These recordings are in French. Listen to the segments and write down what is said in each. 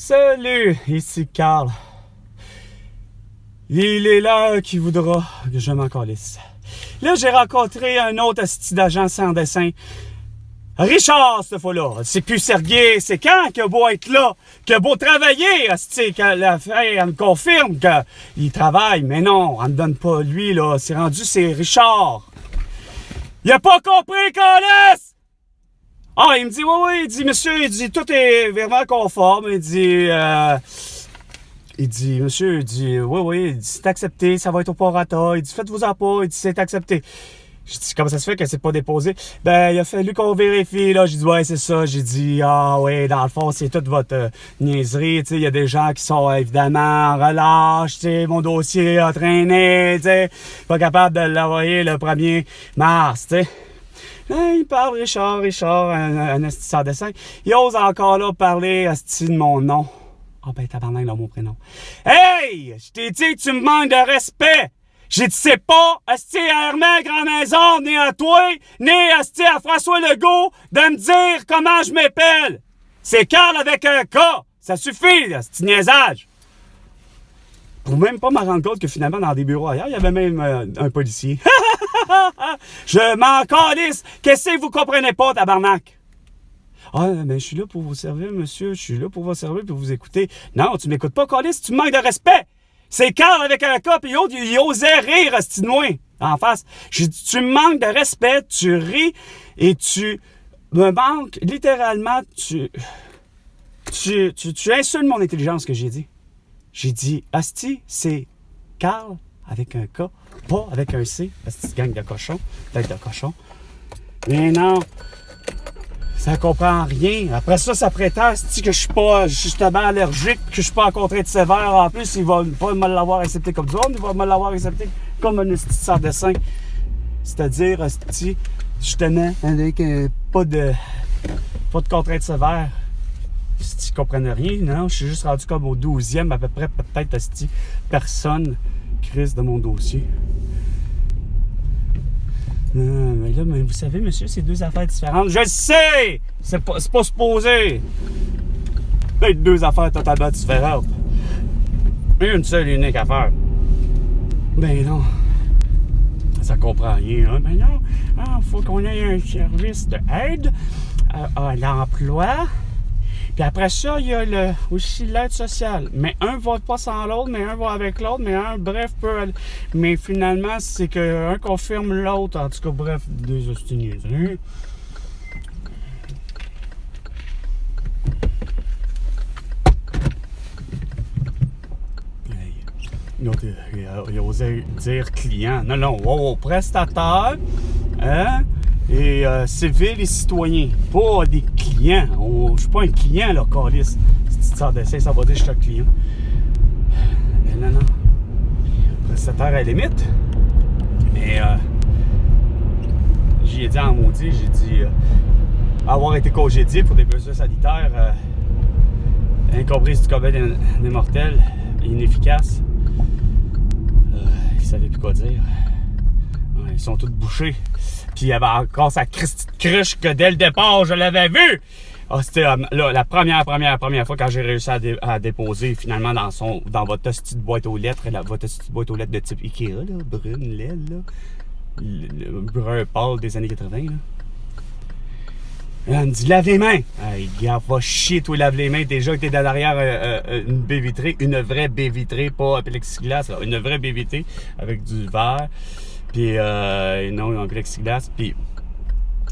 Salut, ici Carl. Il est là qui voudra que je m'en calisse. Là, j'ai rencontré un autre asti d'agent sans dessin. Richard, cette fois-là. C'est plus Sergueï. C'est quand qu'il a beau être là, qu'il a beau travailler, asti, que la fille, elle me confirme qu'il travaille. Mais non, elle me donne pas lui, là. C'est rendu, c'est Richard. Il a pas compris, calisse! Ah, il me dit, oui, il dit, monsieur, il dit, tout est vraiment conforme. Il dit, monsieur, il dit, oui, il dit, c'est accepté, ça va être au prorata. Il dit, faites-vous-en pas, il dit, c'est accepté. J'ai dit, comment ça se fait que c'est pas déposé? Ben, il a fallu qu'on vérifie, là. J'ai dit, ouais, c'est ça. J'ai dit, ah, ouais, dans le fond, c'est toute votre niaiserie, tu sais. Il y a des gens qui sont, évidemment, relâches, tu sais, mon dossier a traîné, tu sais. Pas capable de l'envoyer le 1er mars, tu sais. Là, il parle, Richard, un esti sans dessin. Il ose encore, là, parler, esti, de mon nom. Ah, ben, tabarnak, là, mon prénom. Hey! Je t'ai dit que tu me manques de respect! J'ai dit, c'est pas, asti, à Hermès Grand Maison, ni à toi, ni, asti, à François Legault, de me dire comment je m'appelle. C'est Carl avec un K. Ça suffit, asti, niaisage. Pour même pas me rendre compte que finalement, dans des bureaux ailleurs, il y avait même un policier. Je m'en calisse. Qu'est-ce que vous comprenez pas, tabarnak? Ah, mais je suis là pour vous servir, monsieur. Je suis là pour vous servir, pour vous écouter. Non, tu m'écoutes pas, calisse. Tu me manques de respect. C'est Carl avec un cas, puis l'autre, il osait rire, Astinouin, en face. J'ai dit, tu me manques de respect, tu ris, et tu me manques, littéralement, tu insultes mon intelligence, que j'ai dit. J'ai dit, Asti, c'est Carl avec un K, pas avec un C, Asti, gang de cochon, tête de cochon. Mais non, ça comprend rien. Après ça prétend, Asti, que je suis pas justement allergique, que je suis pas en contrainte sévère. En plus, il va pas me l'avoir accepté comme du monde, il va me l'avoir accepté comme un Asti sans dessin. C'est-à-dire, Asti, justement, avec pas de contrainte sévère. Si tu comprenais rien, non, je suis juste rendu comme au 12e, à peu près, peut-être, asti, personne crise de mon dossier. Non, mais là, vous savez, monsieur, c'est deux affaires différentes. Je le sais! C'est pas supposé! Peut-être deux affaires totalement différentes. Une seule et unique affaire. Ben non. Ça comprend rien, hein? Ben non. Faut qu'on ait un service d'aide à l'emploi. Puis après ça, il y a aussi l'aide sociale. Mais un va pas sans l'autre, mais un va avec l'autre, mais un, bref, peut aller. Mais finalement, c'est qu'un confirme l'autre. En tout cas, bref, des hostiniers. Hein? Donc, il osait dire client. Non, wow, prestataire. Hein? Et civils et citoyens, pas des clients. Je suis pas un client, là, calice. Si tu sors d'essai, ça va dire que je suis un client. Mais non. Prestataire à la limite. Mais j'y ai dit en maudit, j'ai dit avoir été congédié pour des mesures sanitaires incomprises du commun des mortels, inefficaces. Ils savaient plus quoi dire. Ils sont tous bouchés. Puis il y avait encore sa Christie de cruche que dès le départ, je l'avais vu. Ah, c'était là, la première fois quand j'ai réussi à déposer finalement dans votre petite boîte aux lettres, votre petite boîte aux lettres de type Ikea, là, brune, laide, là. Le brun pâle des années 80, là. Elle me dit, lave les mains. Hey, gars, va chier, toi, lave les mains. Déjà que t'es derrière une baie vitrée, une vraie baie vitrée, pas un plexiglas, là, une vraie baie vitrée avec du verre. Puis, non, un plexiglas. Puis,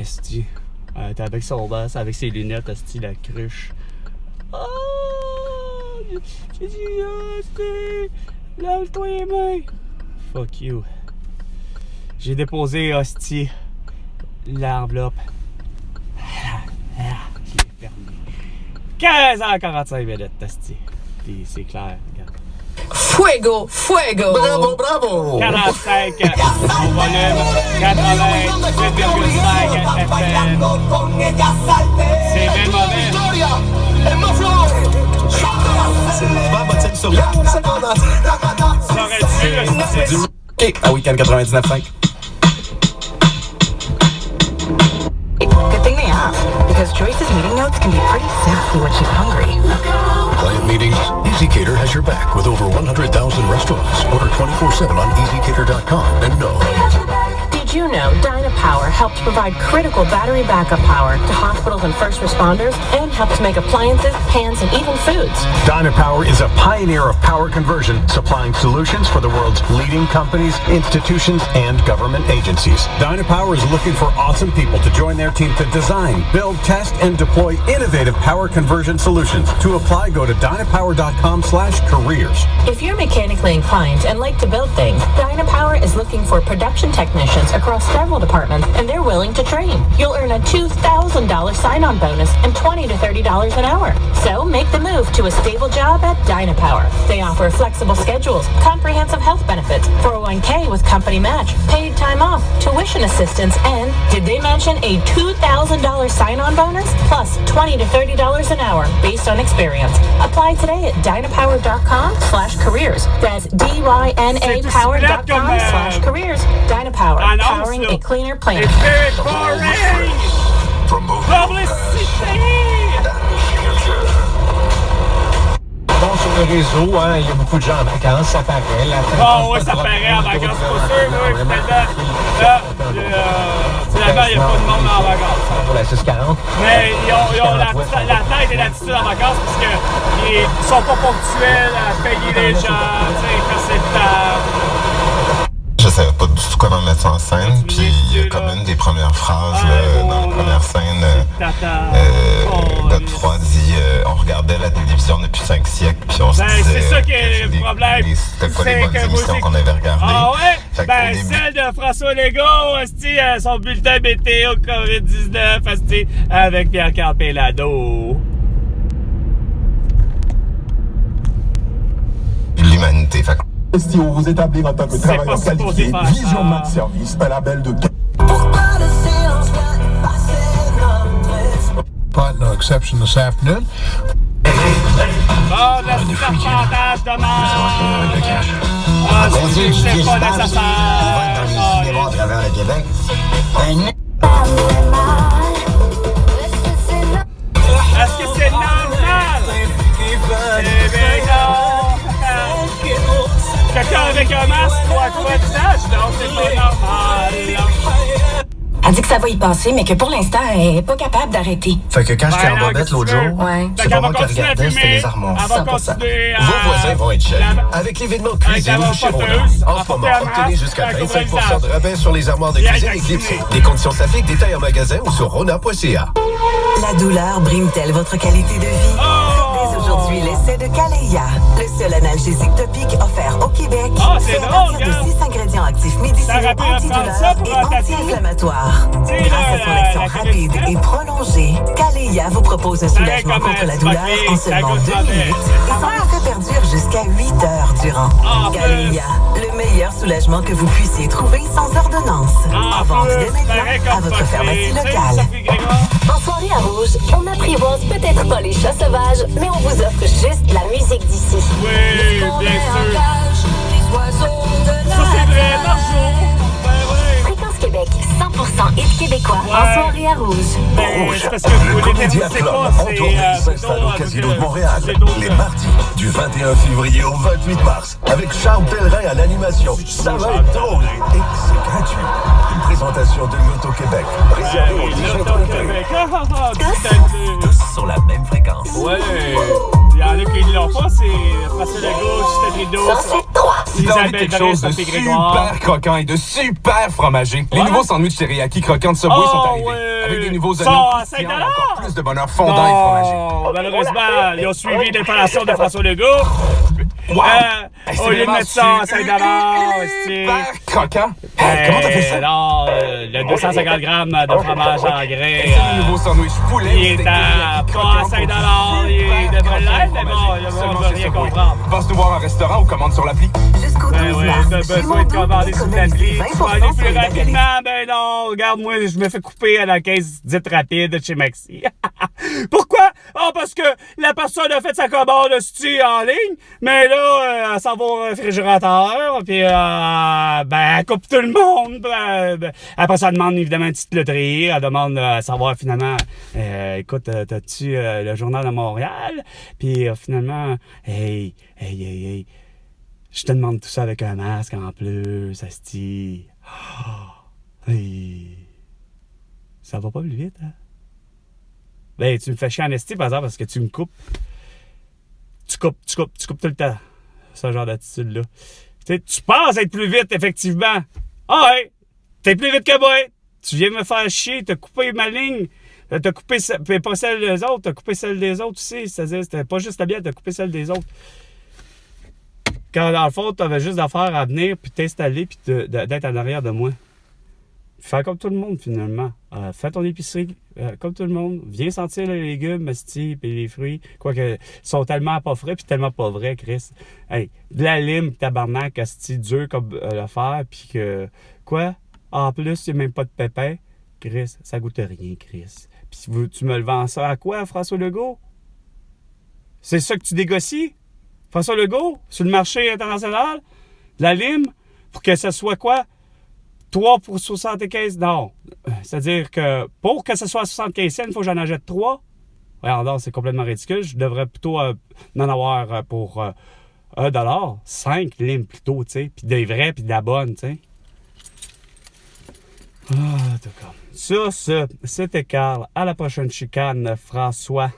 esti, t'es avec son basse, avec ses lunettes, esti, la cruche. Oh! J'ai dit, esti, lave-toi les mains. Fuck you. J'ai déposé, esti, l'enveloppe. J'ai fermé. 15h45 minutes, esti. Puis, c'est clair, regarde. Fuego! Bravo! 45, on volume 88,5 FM. C'est bien mauvais. Ça aurait dû, OK, à Weekend 99.5. Good thing they have, because Joyce's meeting notes can be pretty sassy when she's hungry. Client meetings? EasyCater has your back with over 100,000 restaurants. Order 24/7 on EasyCater.com and know. Did you know Dynapower helps provide critical battery backup power to hospitals and first responders and helps make appliances, pans, and even foods? Dynapower is a pioneer of power conversion, supplying solutions for the world's leading companies, institutions, and government agencies. Dynapower is looking for awesome people to join their team to design, build, test, and deploy innovative power conversion solutions. To apply, go to dynapower.com/careers. If you're mechanically inclined and like to build things, Dynapower is looking for production technicians across several departments, and they're willing to train. You'll earn a $2,000 sign-on bonus and $20 to $30 an hour. So make the move to a stable job at Dynapower. They offer flexible schedules, comprehensive health benefits, 401k with company match, paid time off, tuition assistance, and did they mention a $2,000 sign-on bonus? Plus $20 to $30 an hour based on experience. Apply today at dynapower.com/careers. That's DYNApower.com/careers. Dynapower. Powering a cleaner planet. It's very boring! Publicité! Bon, sur le réseau, hein, il y a beaucoup de gens en vacances, ça paraît. Oh oui, ça paraît en vacances, c'est pas sûr, moi, finalement, il n'y a pas de monde en vacances. Pour la 640. Mais ils ont la tête et l'attitude en vacances parce qu'ils sont pas ponctuels à payer les gens, tu sais, quand c'est le temps. Je savais pas du tout comment mettre ça en scène, puis il y a comme une des premières phrases dans la première scène, notre 3 dit on regardait la télévision depuis 5 siècles, puis on se disait c'est ça qui est le problème. C'était pas les bonnes émissions qu'on avait regardées. Ah ouais? Fait Celle de François Legault, son bulletin météo COVID-19, avec Pierre-Carl Péladeau. L'humanité, fait Estio vous établir en tant que travailleur qualifié, Vision Max Service, un label de... Partner exception this afternoon. Bon, le reportage de mort! Ah, c'est pas nécessaire! À travers le Québec. Est-ce que c'est normal? Eh bien non! Quelqu'un avec un masque ou à quoi visage? Non, c'est pas normal! Elle dit que ça va y passer, mais que pour l'instant, elle est pas capable d'arrêter. Fait que quand j'étais en bobette l'autre jour, c'est pas moi qui regardais, c'était les armoires. 100%. Vos voisins vont être chers. Avec l'événement Cuisine chez Rona, en ce moment, obtenez jusqu'à 25% de rabais sur les armoires de cuisine éclipsées. Les conditions s'appliquent, détails en magasin ou sur rona.ca. La douleur brime-t-elle votre qualité de vie? Dès aujourd'hui, l'essai de Caleia, le seul analgésique topique offert au Québec. C'est à drôle, partir de 6 ingrédients actifs médicinaux antidouleurs et anti-inflammatoires. Grâce à son action rapide et prolongée, Caleia vous propose un soulagement contre la douleur en seulement 2 minutes et son effet perdure jusqu'à 8 heures durant. Caleia, le meilleur soulagement que vous puissiez trouver sans ordonnance. En vente dès maintenant à votre pharmacie locale. En soirée à Rouge, on apprivoise peut-être pas les chats sauvages, mais on vous offre juste la musique d'ici. Oui, bien sûr. Ça, c'est vrai, Marjo. Fréquence Québec, 100% hit québécois en soirée à Rouge. Rouge. Le Comédia Club en tournée s'installe au Casino de Montréal les mardis du 21 février au 28 mars avec Charles Pellerin à l'animation. Ça va être drôle et c'est gratuit. Une présentation de l'Auto-Québec réservée aux 18-21. Tous sur la même fréquence. Ouais. Il y en a qui ne l'ont pas, c'est François Legault, Justin Trudeau. Si t'as envie de quelque chose de super croquant et de super fromagé, les nouveaux sandwichs teriyaki croquants de Subway sont arrivés. Avec des nouveaux oignons croustillants et encore plus de bonheur fondant et fromagé. Malheureusement, ils ont suivi l'information de François Legault. Au lieu de mettre ça à 5 $, super croquant. Comment t'as fait ça? Non, le 250 grammes de fromage en grains. C'est le nouveau sandwich poulet. Il est à pas à 5 $. Il devrait l'être, mais bon, il va rien comprendre. Passe nous voir en restaurant ou commande sur l'appli. Jusqu'au 12 mars, t'as besoin de commander sur l'appli. Tu vas aller plus rapidement. Ben non, regarde, moi, je me fais couper à la caisse dite rapide de chez Maxi. Pourquoi? Parce que la personne a fait sa commande en ligne, mais là, elle s'en va au réfrigérateur, puis elle coupe tout le monde. Après ça, elle demande évidemment une petite loterie. Elle demande à savoir finalement, écoute, t'as-tu le Journal de Montréal? Puis finalement, hey, je te demande tout ça avec un masque en plus, asti. Hey. Ça va pas plus vite, hein? Ben, tu me fais chier en esti, par exemple, parce que tu me coupes. Tu coupes tout le temps. Ce genre d'attitude-là. Tu sais, tu penses être plus vite, effectivement. Ah ouais! T'es plus vite que moi! Tu viens me faire chier, t'as coupé ma ligne. T'as coupé pas celle des autres, t'as coupé celle des autres aussi. C'est-à-dire, c'était pas juste la bière, t'as coupé celle des autres. Quand, dans le fond, t'avais juste d'affaires à venir, puis t'installer, puis d'être en arrière de moi. Fais comme tout le monde, finalement. Fais ton épicerie comme tout le monde. Viens sentir les légumes, asti, puis les fruits. Quoique, ils sont tellement pas frais, puis tellement pas vrais, Chris. Hey, de la lime, tabarnak, asti, dur comme le fer, puis que... Quoi? En plus, il n'y a même pas de pépins. Chris, ça goûte rien, Chris. Puis tu me le vends ça à quoi, François Legault? C'est ça que tu négocies? François Legault, sur le marché international? De la lime? Pour que ça soit quoi? 3 pour 75? Non. C'est-à-dire que pour que ce soit à 75 cents, il faut que j'en achète 3. Regardez, c'est complètement ridicule. Je devrais plutôt en avoir pour $1. 5 limes plutôt, tu sais. Puis des vrais, puis de la bonne, tu sais. Ah, d'accord. Sur ce, c'était Carl. À la prochaine chicane, François.